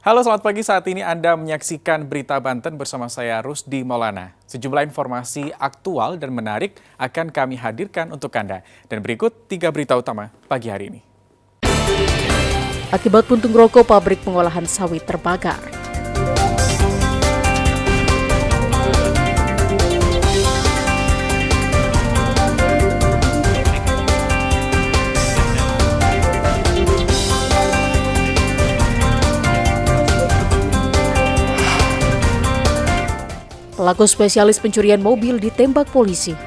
Halo, selamat pagi. Saat ini Anda menyaksikan Berita Banten bersama saya Rusdi Maulana. Sejumlah informasi aktual dan menarik akan kami hadirkan untuk Anda. Dan berikut 3 berita utama pagi hari ini. Akibat puntung rokok, pabrik pengolahan sawit terbakar. Pelaku spesialis pencurian mobil ditembak polisi.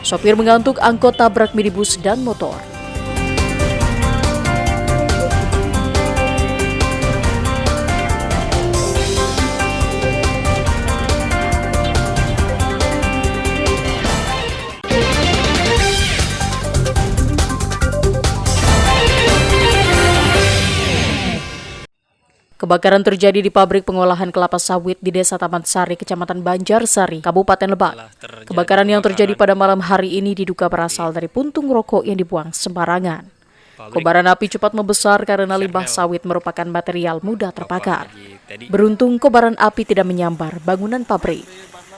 Sopir mengantuk angkot tabrak minibus dan motor. Kebakaran terjadi di pabrik pengolahan kelapa sawit di Desa Taman Sari, Kecamatan Banjarsari, Kabupaten Lebak. Kebakaran yang terjadi pada malam hari ini diduga berasal dari puntung rokok yang dibuang sembarangan. Kobaran api cepat membesar karena limbah sawit merupakan material mudah terbakar. Beruntung kobaran api tidak menyambar bangunan pabrik.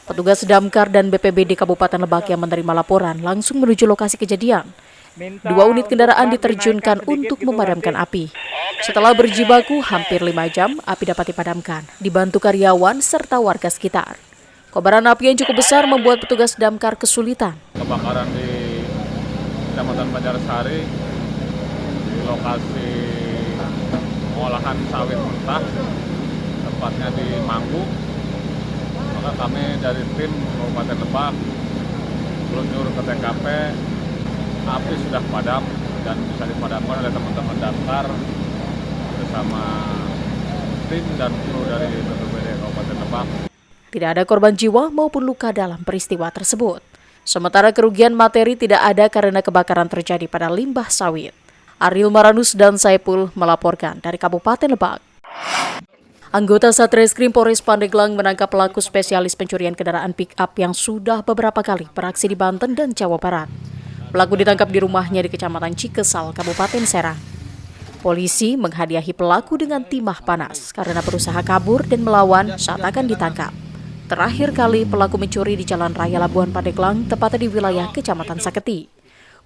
Petugas Damkar dan BPBD Kabupaten Lebak yang menerima laporan langsung menuju lokasi kejadian. 2 unit kendaraan diterjunkan untuk memadamkan api. Setelah berjibaku hampir 5 jam, api dapat dipadamkan, dibantu karyawan serta warga sekitar. Kobaran api yang cukup besar membuat petugas damkar kesulitan. Kebakaran di Kecamatan Banjarsari, di lokasi pengolahan sawit mentah, tempatnya di Manggu. Maka kami dari tim Kabupaten Lebak meluncur ke TKP. Api sudah padam dan bisa dipadamkan oleh teman-teman damkar bersama tim dan kru dari BPBD Kabupaten Lebak. Tidak ada korban jiwa maupun luka dalam peristiwa tersebut. Sementara kerugian materi tidak ada karena kebakaran terjadi pada limbah sawit. Ariel Maranus dan Saipul melaporkan dari Kabupaten Lebak. Anggota Satreskrim Polres Pandeglang menangkap pelaku spesialis pencurian kendaraan pick-up yang sudah beberapa kali beraksi di Banten dan Jawa Barat. Pelaku ditangkap di rumahnya di Kecamatan Cikesal, Kabupaten Serang. Polisi menghadiahi pelaku dengan timah panas karena berusaha kabur dan melawan saat akan ditangkap. Terakhir kali pelaku mencuri di Jalan Raya Labuan Pandeglang, tepatnya di wilayah Kecamatan Saketi.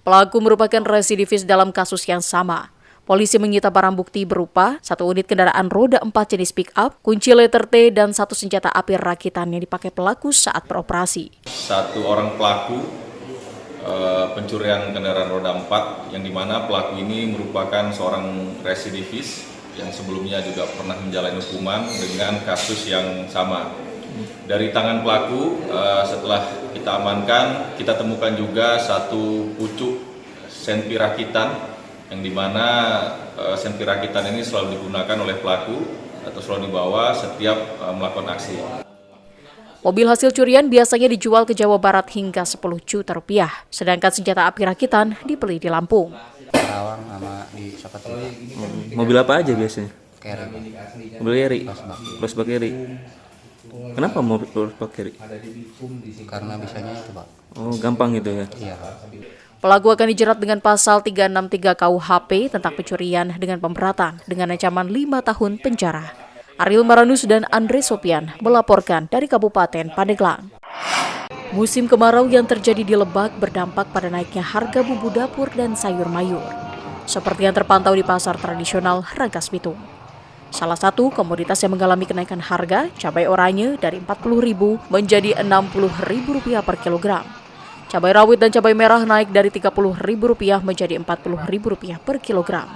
Pelaku merupakan residivis dalam kasus yang sama. Polisi menyita barang bukti berupa 1 unit kendaraan roda 4 jenis pick-up, kunci letter T, dan 1 senjata api rakitan yang dipakai pelaku saat beroperasi. 1 orang pelaku pencurian kendaraan roda 4 yang dimana pelaku ini merupakan seorang residivis yang sebelumnya juga pernah menjalani hukuman dengan kasus yang sama. Dari tangan pelaku setelah kita amankan, kita temukan juga 1 pucuk senpi rakitan yang dimana senpi rakitan ini selalu digunakan oleh pelaku atau selalu dibawa setiap melakukan aksi. Mobil hasil curian biasanya dijual ke Jawa Barat hingga 10 juta rupiah, sedangkan senjata api rakitan dibeli di Lampung. Karawang sama di Saketi. Mobil apa aja biasanya? Carry. Mobil carry? Crossback carry. Kenapa mobil crossback carry? Karena bisanya itu, Pak. Oh, gampang gitu ya? Iya. Pelaku akan dijerat dengan pasal 363 KUHP tentang pencurian dengan pemberatan dengan ancaman 5 tahun penjara. Ariel Maranus dan Andre Sopian melaporkan dari Kabupaten Pandeglang. Musim kemarau yang terjadi di Lebak berdampak pada naiknya harga bumbu dapur dan sayur mayur, seperti yang terpantau di pasar tradisional Rangkas Bitung. Salah satu komoditas yang mengalami kenaikan harga, cabai oranye dari Rp40.000 menjadi Rp60.000 per kilogram. Cabai rawit dan cabai merah naik dari Rp30.000 menjadi Rp40.000 per kilogram.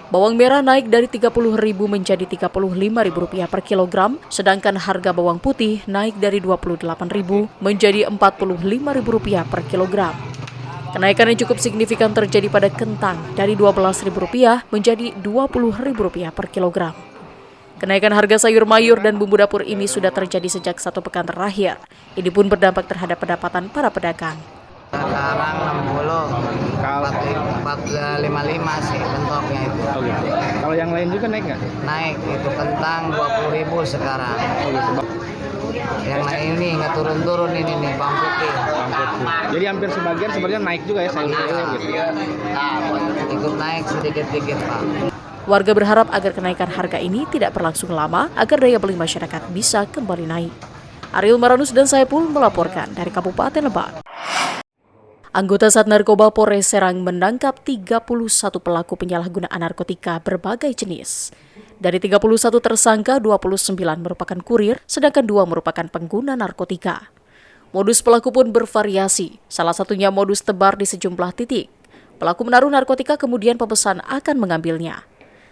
Bawang merah naik dari Rp30.000 menjadi Rp35.000 per kilogram, sedangkan harga bawang putih naik dari Rp28.000 menjadi Rp45.000 per kilogram. Kenaikan yang cukup signifikan terjadi pada kentang dari Rp12.000 menjadi Rp20.000 per kilogram. Kenaikan harga sayur mayur dan bumbu dapur ini sudah terjadi sejak 1 pekan terakhir. Ini pun berdampak terhadap pendapatan para pedagang. sekarang 60. Kalau 455 sih bentoknya itu. oh gitu. Kalau yang lain juga naik nggak? Naik itu kentang 20.000 sekarang. Oh gitu. Yang naik ini nggak turun-turun ini nih bawang putih. Jadi hampir sebagian sebenarnya naik juga ya sayur-sayur gitu. Ikut naik sedikit-sedikit Pak. Warga berharap agar kenaikan harga ini tidak berlangsung lama agar daya beli masyarakat bisa kembali naik. Ariel Maranus dan Saipul melaporkan dari Kabupaten Lebak. Anggota Sat Narkoba Polres Serang menangkap 31 pelaku penyalahgunaan narkotika berbagai jenis. Dari 31 tersangka, 29 merupakan kurir, sedangkan 2 merupakan pengguna narkotika. Modus pelaku pun bervariasi, salah satunya modus tebar di sejumlah titik. Pelaku menaruh narkotika kemudian pemesan akan mengambilnya.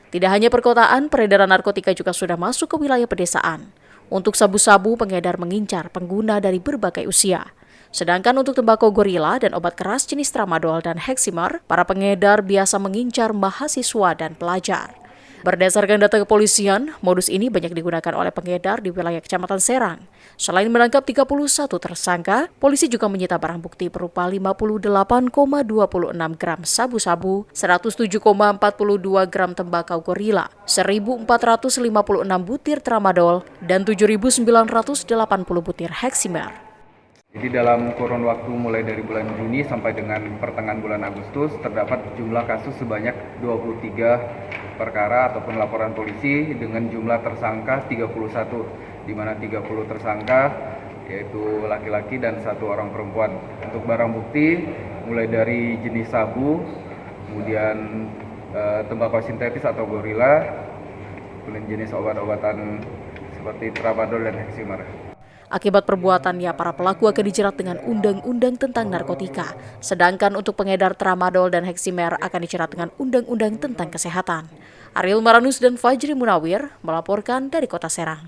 Tidak hanya perkotaan, peredaran narkotika juga sudah masuk ke wilayah pedesaan. Untuk sabu-sabu, pengedar mengincar pengguna dari berbagai usia. Sedangkan untuk tembakau gorila dan obat keras jenis tramadol dan heximer, para pengedar biasa mengincar mahasiswa dan pelajar. Berdasarkan data kepolisian, modus ini banyak digunakan oleh pengedar di wilayah Kecamatan Serang. Selain menangkap 31 tersangka, polisi juga menyita barang bukti berupa 58,26 gram sabu-sabu, 107,42 gram tembakau gorila, 1.456 butir tramadol, dan 7.980 butir heximer. Jadi dalam kurun waktu mulai dari bulan Juni sampai dengan pertengahan bulan Agustus terdapat jumlah kasus sebanyak 23 perkara ataupun laporan polisi dengan jumlah tersangka 31, di mana 30 tersangka yaitu laki-laki dan 1 orang perempuan. Untuk barang bukti mulai dari jenis sabu, kemudian tembakau sintetis atau gorila, kemudian jenis obat-obatan seperti tramadol dan heximer. Akibat perbuatannya, para pelaku akan dijerat dengan undang-undang tentang narkotika. Sedangkan untuk pengedar tramadol dan heximer akan dijerat dengan undang-undang tentang kesehatan. Ariel Maranus dan Fajri Munawir melaporkan dari Kota Serang.